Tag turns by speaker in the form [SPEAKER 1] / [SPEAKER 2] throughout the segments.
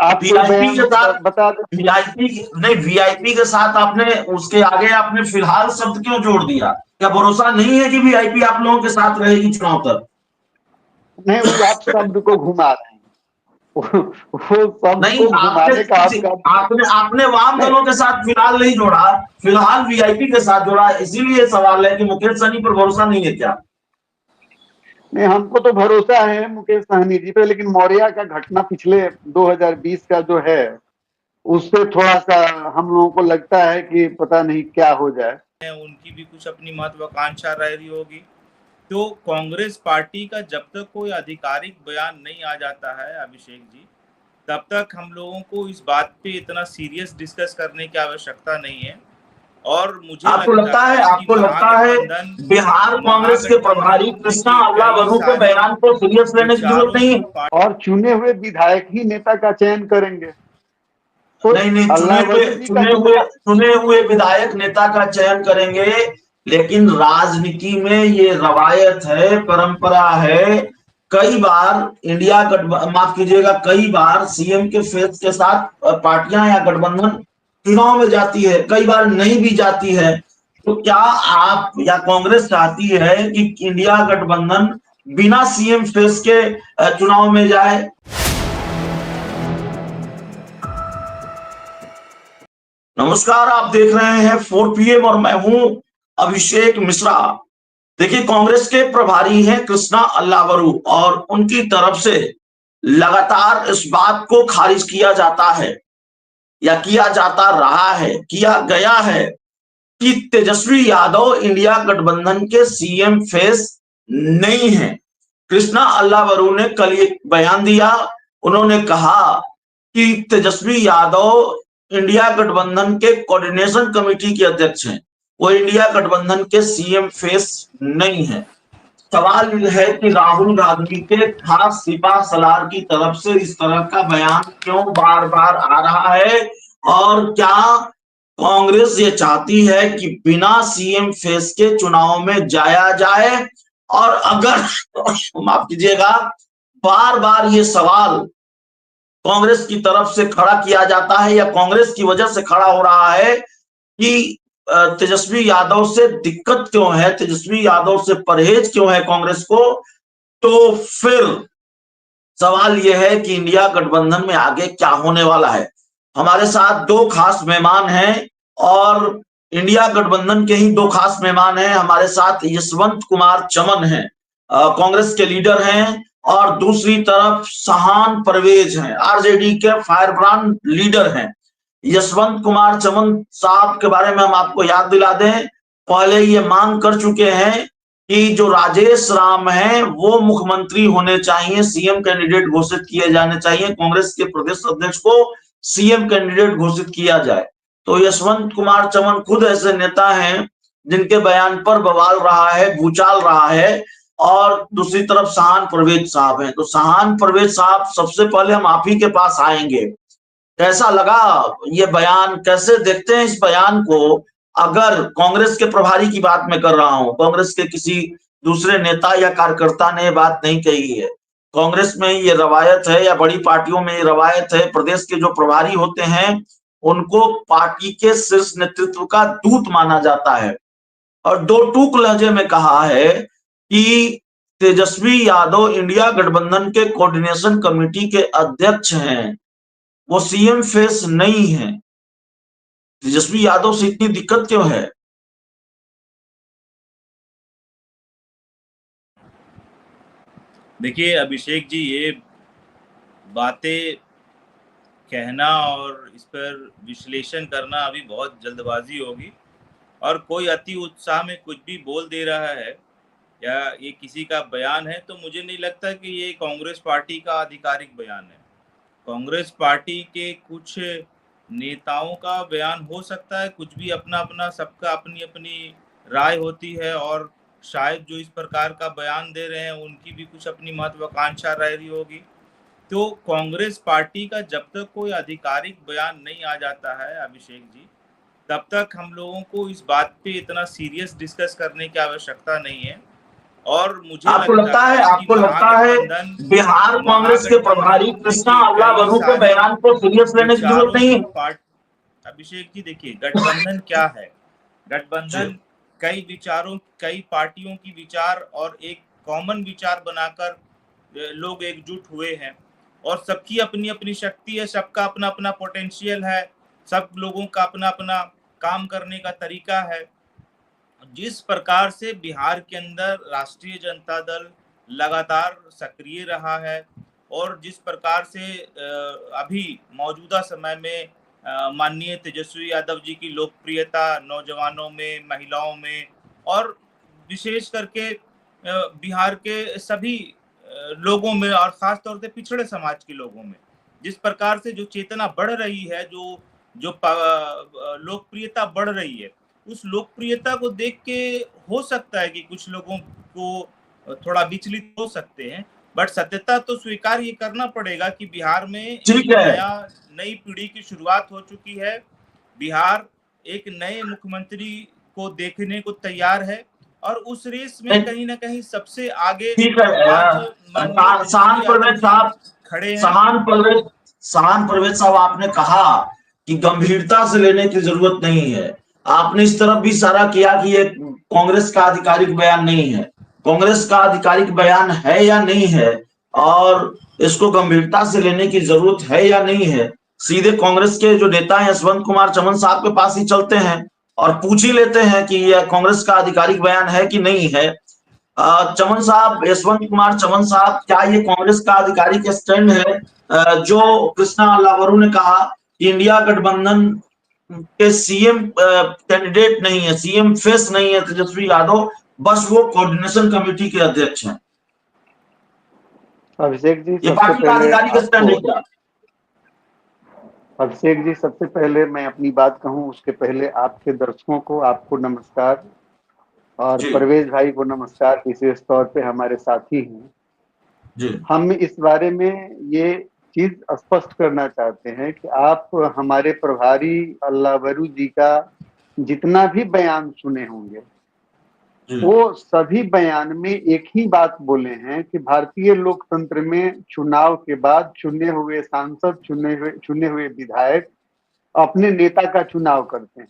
[SPEAKER 1] आप कोई
[SPEAKER 2] वीआईपी
[SPEAKER 1] बयान
[SPEAKER 2] के साथ
[SPEAKER 1] बता दें।
[SPEAKER 2] वीआईपी नहीं, वीआईपी के साथ आपने उसके आगे आपने फिलहाल शब्द क्यों जोड़ दिया? क्या भरोसा नहीं है कि वीआईपी आप लोगों के साथ रहेगी चुनाव तक?
[SPEAKER 1] नहीं, वो आप शब्द को घुमा रहे हैं। वो शब्द
[SPEAKER 2] नहीं,
[SPEAKER 1] को घुमाने का आपका
[SPEAKER 2] आपने आपने वाम
[SPEAKER 1] नहीं।
[SPEAKER 2] दलों के साथ फिलहाल नहीं जोड़ा, फिलहाल वीआईपी के साथ जोड़ा, इसीलिए सवाल है कि मुकेश सहनी पर भरोसा नहीं है क्या?
[SPEAKER 1] नहीं, हमको तो भरोसा है मुकेश सहनी जी पे, लेकिन मौर्या का घटना पिछले 2020 का जो है, उससे थोड़ा सा हम लोगों को लगता है कि पता नहीं क्या हो जाए।
[SPEAKER 3] उनकी भी कुछ अपनी महत्वाकांक्षा रह रही होगी। तो कांग्रेस पार्टी का जब तक कोई आधिकारिक बयान नहीं आ जाता है अभिषेक जी, तब तक हम लोगों को इस बात पे इतना सीरियस डिस्कस करने की आवश्यकता नहीं है। और मुझे लगता है कि
[SPEAKER 2] आपको लगता है
[SPEAKER 3] महागठबंधन
[SPEAKER 2] बिहार कांग्रेस के प्रभारी
[SPEAKER 3] महागठबंधन
[SPEAKER 2] कृष्णा
[SPEAKER 3] के कई
[SPEAKER 2] अल्लावरू के
[SPEAKER 3] सारे
[SPEAKER 2] बयान को सीरियस
[SPEAKER 3] जो
[SPEAKER 2] लेने की जरूरत
[SPEAKER 3] चारों
[SPEAKER 2] नहीं है?
[SPEAKER 1] और चुने हुए विधायक ही नेता का चयन करेंगे, तो
[SPEAKER 2] नहीं नहीं,
[SPEAKER 1] अल्लावरू जी का जो
[SPEAKER 2] चुने हुए विधायक नेता का चयन करेंगे, लेकिन राजनीति में ये रवायत है, परंपरा है। कई बार इंडिया माफ कीजिएगा, कई बार सीएम के फेस के साथ पार्टियां या गठबंधन चुनाव में जाती है, कई बार नहीं भी जाती है। तो क्या आप या कांग्रेस चाहती है कि इंडिया गठबंधन बिना सीएम फेस के चुनाव में जाए? नमस्कार, आप देख रहे हैं 4 PM और मैं हूं अभिषेक मिश्रा। देखिए, कांग्रेस के प्रभारी हैं कृष्णा अल्लावरू, और उनकी तरफ से लगातार इस बात को खारिज किया जाता है या किया जाता रहा है, किया गया है कि तेजस्वी यादव इंडिया गठबंधन के सीएम फेस नहीं है। कृष्णा अल्लावरू ने कल एक बयान दिया। उन्होंने कहा कि तेजस्वी यादव इंडिया गठबंधन के कोऑर्डिनेशन कमेटी के अध्यक्ष हैं, वो इंडिया गठबंधन के सीएम फेस नहीं है। सवाल यह है कि राहुल गांधी के खास सिपा सलार की तरफ से इस तरह का बयान क्यों बार बार आ रहा है, और क्या कांग्रेस ये चाहती है कि बिना सीएम फेस के चुनाव में जाया जाए? और अगर माफ कीजिएगा, बार बार ये सवाल कांग्रेस की तरफ से खड़ा किया जाता है या कांग्रेस की वजह से खड़ा हो रहा है कि तेजस्वी यादव से दिक्कत क्यों है, तेजस्वी यादव से परहेज क्यों है कांग्रेस को, तो फिर सवाल यह है कि इंडिया गठबंधन में आगे क्या होने वाला है। हमारे साथ दो खास मेहमान हैं, और इंडिया गठबंधन के ही दो खास मेहमान हैं। हमारे साथ यशवंत कुमार चमन हैं, कांग्रेस के लीडर हैं, और दूसरी तरफ सहान परवेज हैं, आरजेडी के फायरब्रांड लीडर हैं। यशवंत कुमार चमन साहब के बारे में हम आपको याद दिला दें, पहले ये मांग कर चुके हैं कि जो राजेश राम हैं वो मुख्यमंत्री होने चाहिए, सीएम कैंडिडेट घोषित किए जाने चाहिए, कांग्रेस के प्रदेश अध्यक्ष को सीएम कैंडिडेट घोषित किया जाए। तो यशवंत कुमार चमन खुद ऐसे नेता हैं जिनके बयान पर बवाल रहा है, भूचाल रहा है। और दूसरी तरफ सहान परवेज साहब हैं। तो सहान परवेज साहब, सबसे पहले हम आप ही के पास आएंगे। कैसा लगा ये बयान, कैसे देखते हैं इस बयान को? अगर कांग्रेस के प्रभारी की बात मैं कर रहा हूं, कांग्रेस के किसी दूसरे नेता या कार्यकर्ता ने बात नहीं कही है। कांग्रेस में ये रवायत है, या बड़ी पार्टियों में ये रवायत है, प्रदेश के जो प्रभारी होते हैं उनको पार्टी के शीर्ष नेतृत्व का दूत माना जाता है। और दो टूक लहजे में कहा है कि तेजस्वी यादव इंडिया गठबंधन के कोऑर्डिनेशन कमेटी के अध्यक्ष हैं, वो सीएम फेस नहीं है। तेजस्वी यादव से इतनी दिक्कत क्यों है?
[SPEAKER 3] देखिए अभिषेक जी, ये बातें कहना और इस पर विश्लेषण करना अभी बहुत जल्दबाजी होगी। और कोई अति उत्साह में कुछ भी बोल दे रहा है या ये किसी का बयान है, तो मुझे नहीं लगता कि ये कांग्रेस पार्टी का आधिकारिक बयान है। कांग्रेस पार्टी के कुछ नेताओं का बयान हो सकता है, कुछ भी अपना अपना, सबका अपनी अपनी राय होती है, और शायद जो इस प्रकार का बयान दे रहे हैं उनकी भी कुछ अपनी महत्वाकांक्षा रह रही होगी। तो कांग्रेस पार्टी का जब तक कोई आधिकारिक बयान नहीं आ जाता है अभिषेक जी, तब तक हम लोगों को इस बात पे इतना सीरियस डिस्कस करने की आवश्यकता नहीं है। और मुझे
[SPEAKER 2] आपको
[SPEAKER 3] लगता है कि
[SPEAKER 2] लगता है बिहार कांग्रेस के प्रभारी कृष्णा अल्लावरू के बयान को सीरियस लेने की जरूरत नहीं है?
[SPEAKER 3] अभिषेक जी देखिए, गठबंधन क्या है? गठबंधन कई विचारों, कई पार्टियों की विचार और एक कॉमन विचार बनाकर लोग एकजुट हुए हैं, और सबकी अपनी अपनी शक्ति है, सबका अपना अपना पोटेंशियल है, सब लोगों का अपना अपना काम करने का तरीका है। जिस प्रकार से बिहार के अंदर राष्ट्रीय जनता दल लगातार सक्रिय रहा है, और जिस प्रकार से अभी मौजूदा समय में माननीय तेजस्वी यादव जी की लोकप्रियता नौजवानों में, महिलाओं में, और विशेष करके बिहार के सभी लोगों में, और खास तौर से पिछड़े समाज के लोगों में, जिस प्रकार से जो चेतना बढ़ रही है, जो लोकप्रियता बढ़ रही है, उस लोकप्रियता को देख के हो सकता है कि कुछ लोगों को थोड़ा विचलित हो सकते हैं, बट सत्यता तो स्वीकार ये करना पड़ेगा कि बिहार में एक नई पीढ़ी की शुरुआत हो चुकी है। बिहार एक नए मुख्यमंत्री को देखने को तैयार है, और उस रेस में कहीं ना कहीं सबसे आगे खड़े हैं।
[SPEAKER 2] सहान परवेज साहब, आपने कहा कि गंभीरता से लेने की जरूरत नहीं है। आपने इस तरफ भी इशारा किया कि ये कांग्रेस का आधिकारिक बयान नहीं है। कांग्रेस का आधिकारिक बयान है या नहीं है, और इसको गंभीरता से लेने की जरूरत है या नहीं है, सीधे कांग्रेस के जो नेता हैं यशवंत कुमार चमन साहब के पास ही चलते हैं और पूछ ही लेते हैं कि यह कांग्रेस का आधिकारिक बयान है कि नहीं है। चमन साहब, यशवंत कुमार चमन साहब, क्या ये कांग्रेस का आधिकारिक स्टैंड है जो कृष्णा अल्लावरू ने कहा कि इंडिया गठबंधन के सीएम कैंडिडेट नहीं है, सीएम फेस नहीं है तेजस्वी यादव, बस वो कोऑर्डिनेशन कमेटी के अध्यक्ष हैं?
[SPEAKER 1] अभिषेक जी,
[SPEAKER 2] ये पार्टी का आधिकारिक स्टैंड है क्या?
[SPEAKER 1] अभिषेक जी, सबसे पहले मैं अपनी बात कहूं उसके पहले आपके दर्शकों को, आपको नमस्कार, और परवेज भाई को नमस्कार, विशेष तौर पे हमारे साथी हैं जी। हम इस बारे में ये चीज स्पष्ट करना चाहते हैं कि आप हमारे प्रभारी अल्लावरू जी का जितना भी बयान सुने होंगे, वो सभी बयान में एक ही बात बोले हैं कि भारतीय लोकतंत्र में चुनाव के बाद चुने हुए सांसद, चुने हुए विधायक अपने नेता का चुनाव करते हैं,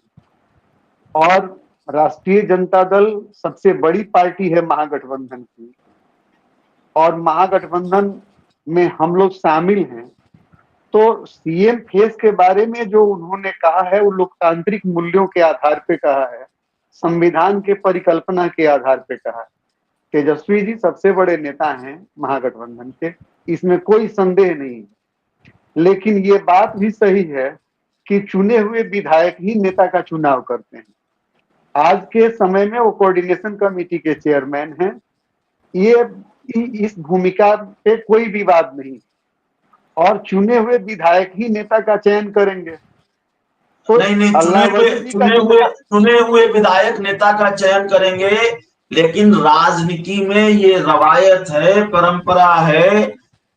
[SPEAKER 1] और राष्ट्रीय जनता दल सबसे बड़ी पार्टी है महागठबंधन की, और महागठबंधन में हम लोग शामिल हैं। तो सीएम फेस के बारे में जो उन्होंने कहा है वो लोकतांत्रिक मूल्यों के आधार पे कहा है, संविधान के परिकल्पना के आधार पे कहा है। तेजस्वी जी सबसे बड़े नेता हैं महागठबंधन के, इसमें कोई संदेह नहीं, लेकिन ये बात भी सही है कि चुने हुए विधायक ही नेता का चुनाव करते हैं। आज के समय में वो कोऑर्डिनेशन कमेटी के चेयरमैन हैं। ये इस भूमिका पे कोई विवाद नहीं, और चुने हुए विधायक ही नेता का चयन करेंगे।
[SPEAKER 2] तो नहीं, चुने हुए विधायक नेता का चयन करेंगे, लेकिन राजनीति में ये रवायत है, परंपरा है।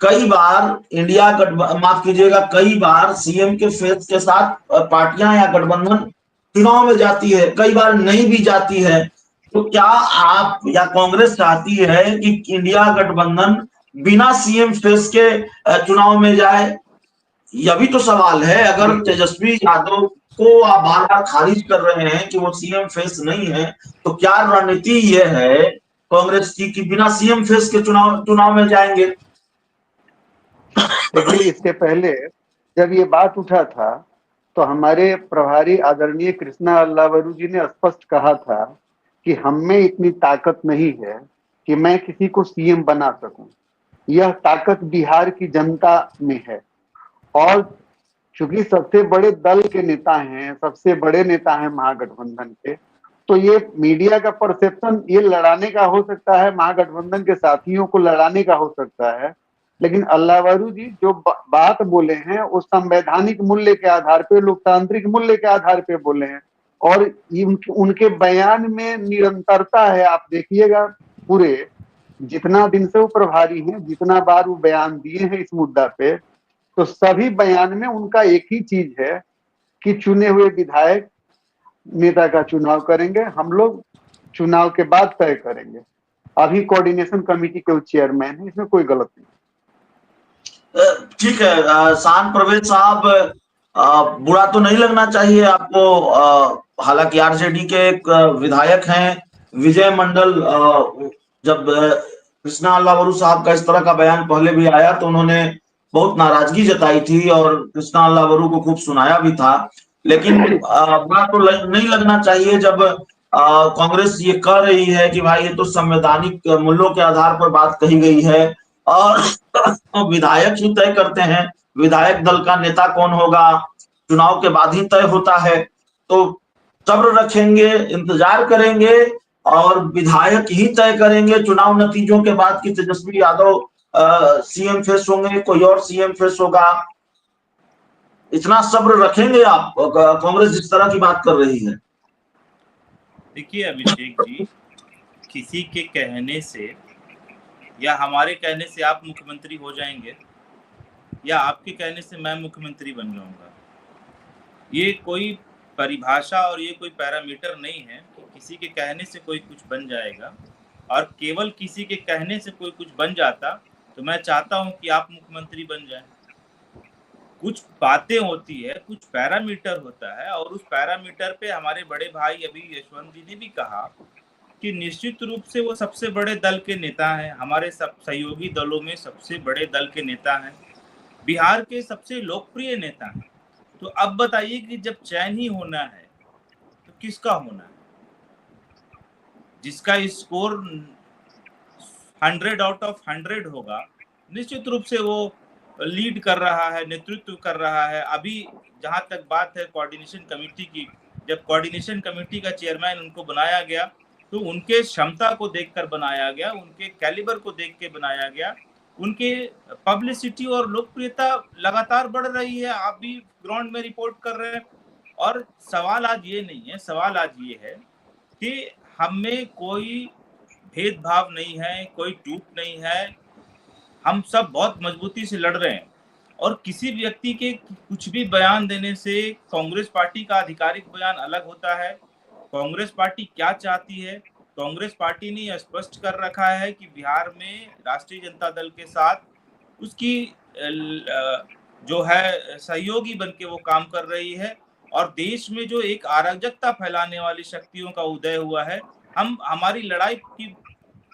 [SPEAKER 2] कई बार इंडिया माफ कीजिएगा, कई बार सीएम के फेस के साथ पार्टियां या गठबंधन चुनाव में जाती है, कई बार नहीं भी जाती है। तो क्या आप या कांग्रेस चाहती है कि इंडिया गठबंधन बिना सीएम फेस के चुनाव में जाए? यह भी तो सवाल है। अगर तेजस्वी यादव को आप बार बार खारिज कर रहे हैं कि वो सीएम फेस नहीं है, तो क्या रणनीति ये है कांग्रेस की कि बिना सीएम फेस के चुनाव में जाएंगे?
[SPEAKER 1] देखिए, इसके पहले जब ये बात उठा था तो हमारे प्रभारी आदरणीय कृष्णा अल्लावरू जी ने स्पष्ट कहा था कि हम में इतनी ताकत नहीं है कि मैं किसी को सीएम बना सकूं। यह ताकत बिहार की जनता में है, और चूंकि सबसे बड़े दल के नेता हैं, सबसे बड़े नेता हैं महागठबंधन के, तो ये मीडिया का परसेप्शन ये लड़ाने का हो सकता है, महागठबंधन के साथियों को लड़ाने का हो सकता है, लेकिन अल्लावरू जी जो बात बोले हैं वो संवैधानिक मूल्य के आधार पे, लोकतांत्रिक मूल्य के आधार पे बोले हैं, और उनके बयान में निरंतरता है। आप देखिएगा, पूरे जितना दिन से वो प्रभारी हैं, जितना बार वो बयान दिए हैं इस मुद्दा पे, तो सभी बयान में उनका एक ही चीज है कि चुने हुए विधायक नेता का चुनाव करेंगे, हम लोग चुनाव के बाद तय करेंगे। अभी कोऑर्डिनेशन कमेटी के चेयरमैन है, इसमें कोई गलत नहीं।
[SPEAKER 2] ठीक है शान परवेज साहब, बुरा तो नहीं लगना चाहिए आपको। हालांकि आरजेडी के एक विधायक हैं विजय मंडल, जब कृष्णा अल्लावरू साहब का इस तरह का बयान पहले भी आया तो उन्होंने बहुत नाराजगी जताई थी और कृष्णा अल्लावरू को खूब सुनाया भी था। लेकिन बुरा तो नहीं लगना चाहिए जब कांग्रेस ये कह रही है कि भाई ये तो संवैधानिक मूल्यों के आधार पर बात कही गई है और विधायक ही तय करते हैं, विधायक दल का नेता कौन होगा चुनाव के बाद ही तय होता है। तो सब्र रखेंगे, इंतजार करेंगे और विधायक ही तय करेंगे चुनाव नतीजों के बाद कि तेजस्वी यादव सीएम फेस होंगे, कोई और सीएम फेस होगा। इतना सब्र रखेंगे आप? कांग्रेस जिस तरह की बात कर रही है।
[SPEAKER 3] देखिए अभिषेक जी, किसी के कहने से या हमारे कहने से आप मुख्यमंत्री हो जाएंगे या आपके कहने से मैं मुख्यमंत्री बन जाऊंगा, ये कोई परिभाषा और ये कोई पैरामीटर नहीं है कि किसी के कहने से कोई कुछ बन जाएगा। और केवल किसी के कहने से कोई कुछ बन जाता तो मैं चाहता हूं कि आप मुख्यमंत्री बन जाएं। कुछ बातें होती है, कुछ पैरामीटर होता है और उस पैरामीटर पे हमारे बड़े भाई अभी यशवंत जी ने भी कहा कि निश्चित रूप से वो सबसे बड़े दल के नेता हैं, हमारे सब सहयोगी दलों में सबसे बड़े दल के नेता हैं, बिहार के सबसे लोकप्रिय नेता हैं। तो अब बताइए कि जब चयन ही होना है तो किसका होना है? जिसका स्कोर 100 आउट ऑफ 100 होगा, निश्चित रूप से वो लीड कर रहा है, नेतृत्व कर रहा है। अभी जहां तक बात है कोऑर्डिनेशन कमेटी की, जब कोऑर्डिनेशन कमेटी का चेयरमैन उनको बनाया गया तो उनके क्षमता को देखकर बनाया गया, उनके कैलिबर को देख के बनाया गया, उनके पब्लिसिटी और लोकप्रियता लगातार बढ़ रही है। आप भी ग्राउंड में रिपोर्ट कर रहे हैं। और सवाल आज ये नहीं है, सवाल आज ये है कि हम में कोई भेदभाव नहीं है, कोई टूट नहीं है, हम सब बहुत मजबूती से लड़ रहे हैं। और किसी व्यक्ति के कुछ भी बयान देने से कांग्रेस पार्टी का आधिकारिक बयान अलग होता है। कांग्रेस पार्टी क्या चाहती है? कांग्रेस पार्टी ने स्पष्ट कर रखा है कि बिहार में राष्ट्रीय जनता दल के साथ उसकी जो है सहयोगी बन के वो काम कर रही है। और देश में जो एक अराजकता फैलाने वाली शक्तियों का उदय हुआ है, हमारी लड़ाई की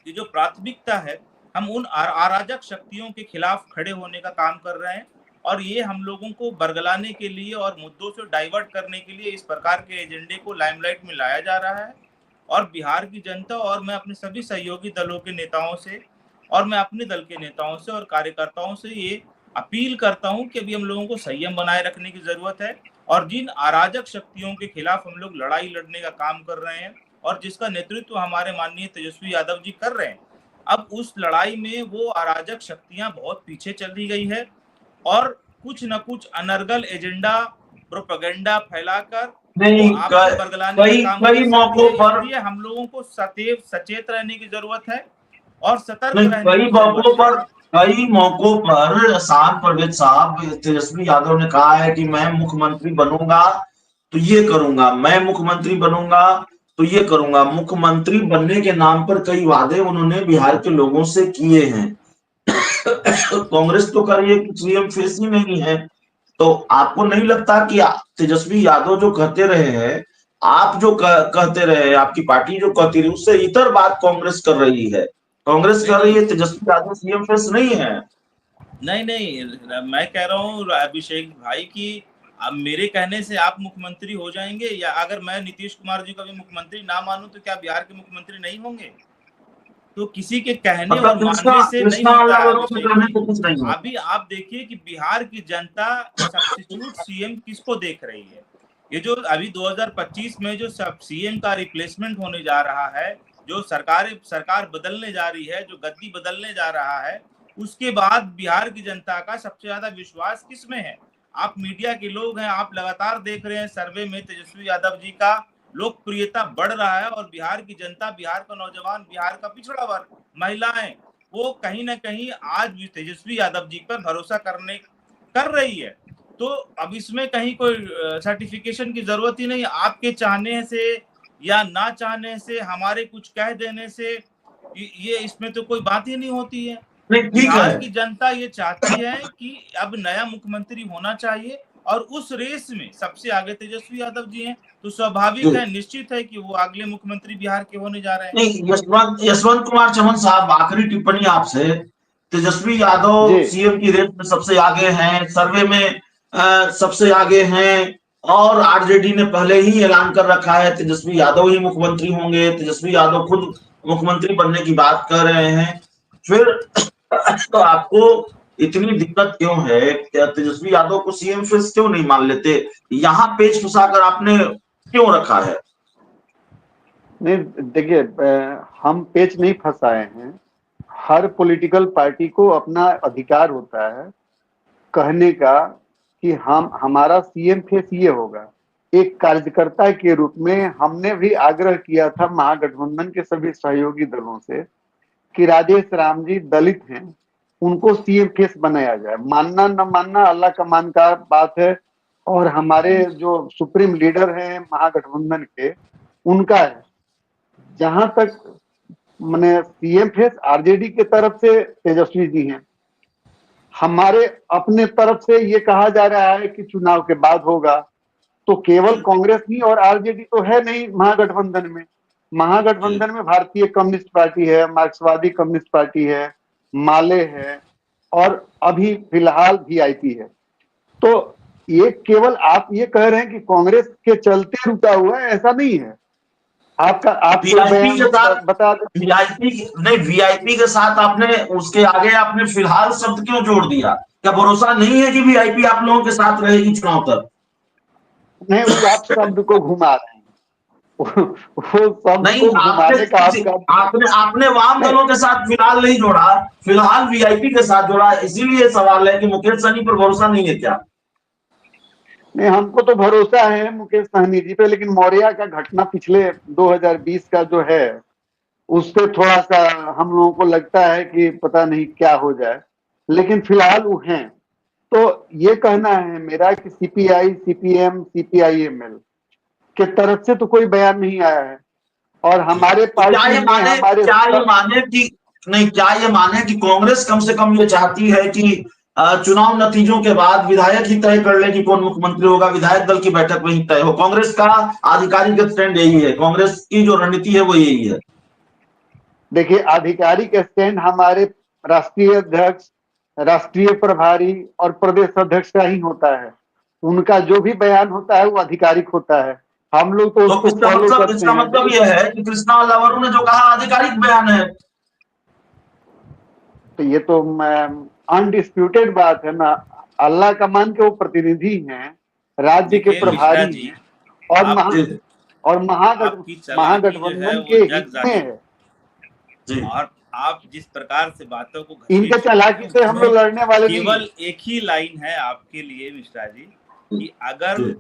[SPEAKER 3] जो प्राथमिकता है, हम उन अराजक शक्तियों के खिलाफ खड़े होने का काम कर रहे हैं। और ये हम लोगों को बरगलाने के लिए और मुद्दों से डाइवर्ट करने के लिए इस प्रकार के एजेंडे को लाइमलाइट में लाया जा रहा है। और बिहार की जनता और मैं अपने सभी सहयोगी दलों के नेताओं से और मैं अपने दल के नेताओं से और कार्यकर्ताओं से ये अपील करता हूं कि अभी हम लोगों को संयम बनाए रखने की जरूरत है। और जिन अराजक शक्तियों के खिलाफ हम लोग लड़ाई लड़ने का काम कर रहे हैं और जिसका नेतृत्व हमारे माननीय तेजस्वी यादव जी कर रहे हैं, अब उस लड़ाई में वो अराजक शक्तियां बहुत पीछे चली गई है और कुछ न कुछ अनर्गल एजेंडा प्रोपेगेंडा फैलाकर
[SPEAKER 2] नहीं, कई मौकों पर
[SPEAKER 3] हम लोगों को सदैव सचेत रहने की जरूरत है और सतर्क
[SPEAKER 2] रहने कई मौकों पर शान परवेज साहब, तेजस्वी यादव ने कहा है कि मैं मुख्यमंत्री बनूंगा तो ये करूंगा, मैं मुख्यमंत्री बनूंगा तो ये करूंगा। मुख्यमंत्री बनने के नाम पर कई वादे उन्होंने बिहार के लोगों से किए हैं। कांग्रेस तो कर रही है कि सीएम फेस ही नहीं है। तो आपको नहीं लगता कि तेजस्वी यादव जो कहते रहे हैं, आप जो कहते रहे, आपकी पार्टी जो कहती रही, उससे इतर बात कांग्रेस कर रही है? कांग्रेस कर रही है तेजस्वी यादव सीएम फेस नहीं है।
[SPEAKER 3] नहीं, मैं कह रहा हूँ अभिषेक भाई की अब मेरे कहने से आप मुख्यमंत्री हो जाएंगे, या अगर मैं नीतीश कुमार जी को भी मुख्यमंत्री ना मानूं तो क्या बिहार के मुख्यमंत्री नहीं होंगे? तो किसी के कहने और मानने से नहीं होता है। अभी आप देखिए कि बिहार की जनता सब्स्टिट्यूट सीएम किसको देख रही है। ये जो अभी 2025 में जो सीएम का रिप्लेसमेंट होने जा रहा है, जो सरकार बदलने जा रही है, जो गद्दी बदलने जा रहा है, उसके बाद बिहार की जनता का सबसे ज्यादा विश्वास किसमें है? आप मीडिया के लोग हैं, आप लगातार देख रहे हैं सर्वे में तेजस्वी यादव जी का लोकप्रियता बढ़ रहा है। और बिहार की जनता, बिहार का नौजवान, बिहार का पिछड़ा वर्ग, महिलाएं, वो कहीं ना कहीं आज भी तेजस्वी यादव जी पर भरोसा कर रही है। तो अब इसमें कहीं कोई सर्टिफिकेशन की जरूरत ही नहीं। आपके चाहने से या ना चाहने से, हमारे कुछ कह देने से ये इसमें तो कोई बात ही नहीं होती है।
[SPEAKER 2] नहीं, ठीक
[SPEAKER 3] बिहार
[SPEAKER 2] है।
[SPEAKER 3] की जनता ये चाहती है कि अब नया मुख्यमंत्री होना चाहिए और उस रेस में सबसे आगे तेजस्वी यादव जी हैं, तो स्वाभाविक है, निश्चित है कि वो अगले मुख्यमंत्री बिहार के होने जा रहे हैं।
[SPEAKER 2] नहीं, यशवंत कुमार चौहान साहब, आखिरी टिप्पणी आपसे। तेजस्वी यादव
[SPEAKER 1] जी
[SPEAKER 2] सीएम की रेस में सबसे आगे हैं, सर्वे में सबसे आगे हैं, और आरजेडी ने पहले ही ऐलान कर रखा है तेजस्वी यादव ही मुख्यमंत्री होंगे। तेजस्वी यादव खुद मुख्यमंत्री बनने की बात कर रहे हैं। फिर तो आपको इतनी दिक्कत क्यों है? तेजस्वी यादव को सीएम फिर क्यों नहीं मान लेते? यहाँ पेच फंसाकर आपने क्यों रखा है?
[SPEAKER 1] नहीं, देखिए, हम पेच नहीं फंसाए हैं। हर पॉलिटिकल पार्टी को अपना अधिकार होता है कहने का कि हम हमारा सीएम फेस ये होगा। एक कार्यकर्ता के रूप में हमने भी आग्रह किया था महागठबंधन के सभी सहयोगी दलों से कि राजेश राम जी दलित हैं, उनको सीएम फेस बनाया जाए। मानना न मानना अल्लाह का मान का बात है, और हमारे जो सुप्रीम लीडर हैं महागठबंधन के, उनका है। जहां तक मैंने सीएम फेस आरजेडी के तरफ से तेजस्वी जी हैं, हमारे अपने तरफ से ये कहा जा रहा है कि चुनाव के बाद होगा। तो केवल कांग्रेस ही और आरजेडी तो है नहीं महागठबंधन में। महागठबंधन में भारतीय कम्युनिस्ट पार्टी है, मार्क्सवादी कम्युनिस्ट पार्टी है, माले है, और अभी फिलहाल वीआईपी है। तो ये केवल आप ये कह रहे हैं कि कांग्रेस के चलते रुका हुआ है, ऐसा नहीं है। आपका आप कोई
[SPEAKER 2] वीआईपी
[SPEAKER 1] बयान
[SPEAKER 2] के साथ,
[SPEAKER 1] बता दें।
[SPEAKER 2] वीआईपी नहीं, वीआईपी के साथ आपने उसके आगे आपने फिलहाल शब्द क्यों जोड़ दिया? क्या भरोसा नहीं है कि वीआईपी आप लोगों के साथ रहेगी चुनाव तक?
[SPEAKER 1] नहीं, वो आप शब्द को घुमा रहे हैं। वो शब्द
[SPEAKER 2] नहीं,
[SPEAKER 1] को घुमाने का आपका
[SPEAKER 2] आपने आपने वाम
[SPEAKER 1] नहीं,
[SPEAKER 2] दलों के साथ फिलहाल नहीं जोड़ा, फिलहाल वीआईपी के साथ जोड़ा। इसीलिए सवाल है कि मुकेश सहनी पर भरोसा नहीं है क्या?
[SPEAKER 1] नहीं, हमको तो भरोसा है मुकेश सहनी जी पे, लेकिन मौर्या का घटना पिछले 2020 का जो है, उससे थोड़ा सा हम लोगों को लगता है कि पता नहीं क्या हो जाए। लेकिन फिलहाल वो हैं। तो ये कहना है मेरा कि सीपीआई, सीपीएम, सीपीआईएमएल के तरफ से तो कोई बयान नहीं आया है, और हमारे
[SPEAKER 2] तो क्या
[SPEAKER 1] पार्टी
[SPEAKER 2] ये
[SPEAKER 1] में
[SPEAKER 2] माने,
[SPEAKER 1] हमारे
[SPEAKER 2] क्या ये माने कि नहीं, क्या ये माने कि कांग्रेस कम से कम ये चाहती है कि चुनाव नतीजों के बाद विधायक ही तय कर ले कि कौन मुख्यमंत्री होगा, विधायक दल की बैठक में ही तय हो? कांग्रेस का आधिकारिक स्टैंड यही है, कांग्रेस की जो रणनीति है वो यही है।
[SPEAKER 1] देखिए, आधिकारिक स्टैंड हमारे राष्ट्रीय अध्यक्ष, राष्ट्रीय प्रभारी और प्रदेश अध्यक्ष का ही होता है। उनका जो भी बयान होता है वो आधिकारिक होता है। हम लोग तो
[SPEAKER 2] तो
[SPEAKER 1] उसको फॉलो करते
[SPEAKER 2] इसका
[SPEAKER 1] हैं।
[SPEAKER 2] मतलब यह है कि कृष्णा अल्लावरू ने जो कहा आधिकारिक बयान है।
[SPEAKER 1] तो ये तो अनडिस्प्यूटेड बात है ना। अल्लाह का मान के वो प्रतिनिधि हैं, राज्य के
[SPEAKER 3] देखिए मिश्रा
[SPEAKER 1] प्रभारी
[SPEAKER 3] जी,
[SPEAKER 1] हैं, और
[SPEAKER 3] आप
[SPEAKER 1] और
[SPEAKER 3] आपकी चालाकी जो है
[SPEAKER 1] महागठबंधन
[SPEAKER 3] वो
[SPEAKER 1] के
[SPEAKER 3] जग
[SPEAKER 1] हित में
[SPEAKER 3] जाहिर
[SPEAKER 1] है।
[SPEAKER 3] है,
[SPEAKER 2] जी
[SPEAKER 3] और आप जिस प्रकार से बातों को
[SPEAKER 1] इनके
[SPEAKER 3] घसीट रहे हैं
[SPEAKER 1] चालाकी से हम
[SPEAKER 3] उसमें
[SPEAKER 1] लोग लड़ने वाले नहीं
[SPEAKER 3] केवल
[SPEAKER 1] हैं।
[SPEAKER 3] एक ही लाइन है आपके लिए मिश्रा जी, कि अगर
[SPEAKER 2] जी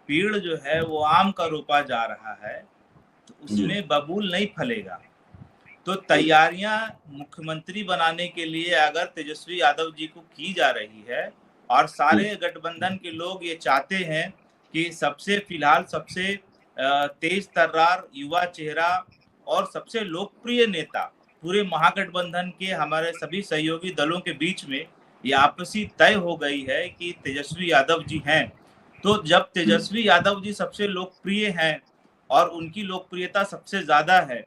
[SPEAKER 3] पेड़ जो है वो आम का रोपा जा रहा है तो
[SPEAKER 2] जी
[SPEAKER 3] उसमें बबूल नहीं फलेगा। तो तैयारियां मुख्यमंत्री बनाने के लिए अगर तेजस्वी यादव जी को की जा रही है, और सारे गठबंधन के लोग ये चाहते हैं कि सबसे फिलहाल सबसे तेज तर्रार युवा चेहरा और सबसे लोकप्रिय नेता पूरे महागठबंधन के हमारे सभी सहयोगी दलों के बीच में ये आपसी तय हो गई है कि तेजस्वी यादव जी हैं। तो जब तेजस्वी यादव जी सबसे लोकप्रिय हैं और उनकी लोकप्रियता सबसे ज्यादा है,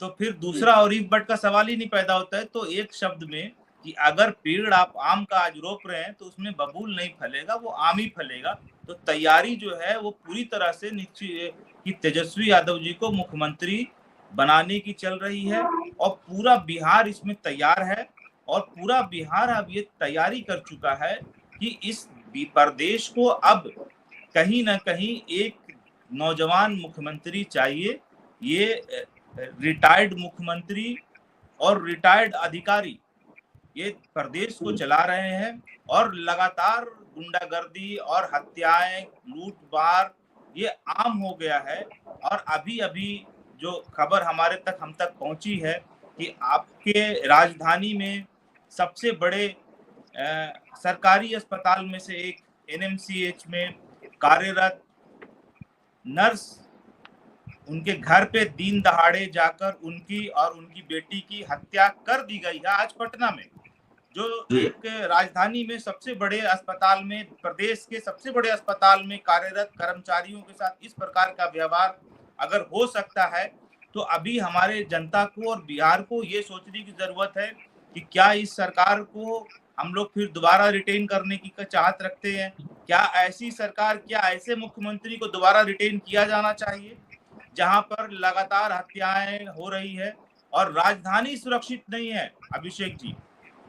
[SPEAKER 3] तो फिर दूसरा और इफ बट का सवाल ही नहीं पैदा होता है। तो एक शब्द में कि अगर पेड़ आप आम का आज रोप रहे हैं तो उसमें बबूल नहीं फलेगा, वो आम ही फलेगा। तो तैयारी जो है वो पूरी तरह से निश्चित कि तेजस्वी यादव जी को मुख्यमंत्री बनाने की चल रही है, और पूरा बिहार इसमें तैयार है। और पूरा बिहार अब ये तैयारी कर चुका है कि इस प्रदेश को अब कहीं ना कहीं एक नौजवान मुख्यमंत्री चाहिए। ये रिटायर्ड मुख्यमंत्री और रिटायर्ड अधिकारी ये प्रदेश को चला रहे हैं, और लगातार गुंडागर्दी और हत्याएं, लूटमार ये आम हो गया है। और अभी अभी जो खबर हम तक पहुंची है कि आपके राजधानी में सबसे बड़े सरकारी अस्पताल में से एक एनएमसीएच में कार्यरत नर्स उनके घर पे दिन दहाड़े जाकर उनकी और उनकी बेटी की हत्या कर दी गई है आज पटना में, जो एक राजधानी में सबसे बड़े अस्पताल में, प्रदेश के सबसे बड़े अस्पताल में कार्यरत कर्मचारियों के साथ इस प्रकार का व्यवहार अगर हो सकता है तो अभी हमारे जनता को और बिहार को ये सोचने की जरूरत है कि क्या इस सरकार को हम लोग फिर दोबारा रिटेन करने की चाहत रखते हैं? क्या ऐसी सरकार, क्या ऐसे मुख्यमंत्री को दोबारा रिटेन किया जाना चाहिए जहां पर लगातार हत्याएं हो रही है और राजधानी सुरक्षित नहीं है? अभिषेक जी,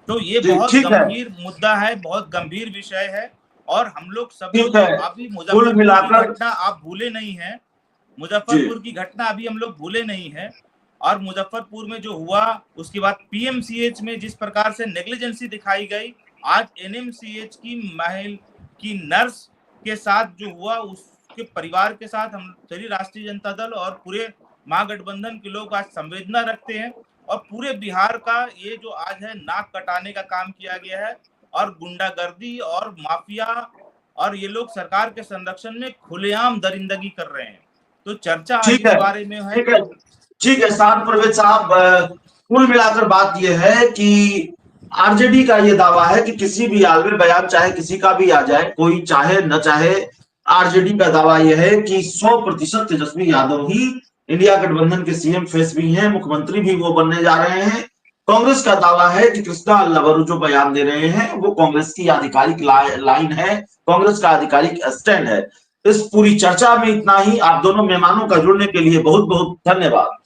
[SPEAKER 3] तो ये बहुत गंभीर मुद्दा है, बहुत गंभीर विषय है और हम लोग सब अभी मुजफ्फरपुर की घटना आप भूले नहीं है, मुजफ्फरपुर की घटना अभी हम लोग भूले नहीं है। और मुजफ्फरपुर में जो हुआ उसके बाद पीएमसीएच में जिस प्रकार से नेग्लिजेंसी दिखाई गई, आज एनएमसीएच की नर्स के साथ जो हुआ उसके परिवार के साथ हम सभी राष्ट्रीय जनता दल और पूरे महागठबंधन के लोग आज संवेदना रखते हैं और पूरे बिहार का ये जो आज है नाक कटाने का काम किया गया है और गुंडागर्दी और माफिया और ये लोग सरकार के संरक्षण में खुलेआम दरिंदगी कर रहे हैं। तो चर्चा इस बारे में है।
[SPEAKER 2] ठीक है साहब, परवेज साहब, कुल मिलाकर बात यह है कि आरजेडी का ये दावा है कि किसी भी हाल में बयान चाहे किसी का भी आ जाए, कोई चाहे न चाहे, आरजेडी का दावा यह है कि 100% तेजस्वी यादव ही इंडिया गठबंधन के सीएम फेस भी हैं, मुख्यमंत्री भी वो बनने जा रहे हैं। कांग्रेस का दावा है कि कृष्णा अल्लावरू जो बयान दे रहे हैं वो कांग्रेस की आधिकारिक लाइन है, कांग्रेस का आधिकारिक स्टैंड है। इस पूरी चर्चा में इतना ही। आप दोनों मेहमानों का जुड़ने के लिए बहुत बहुत धन्यवाद।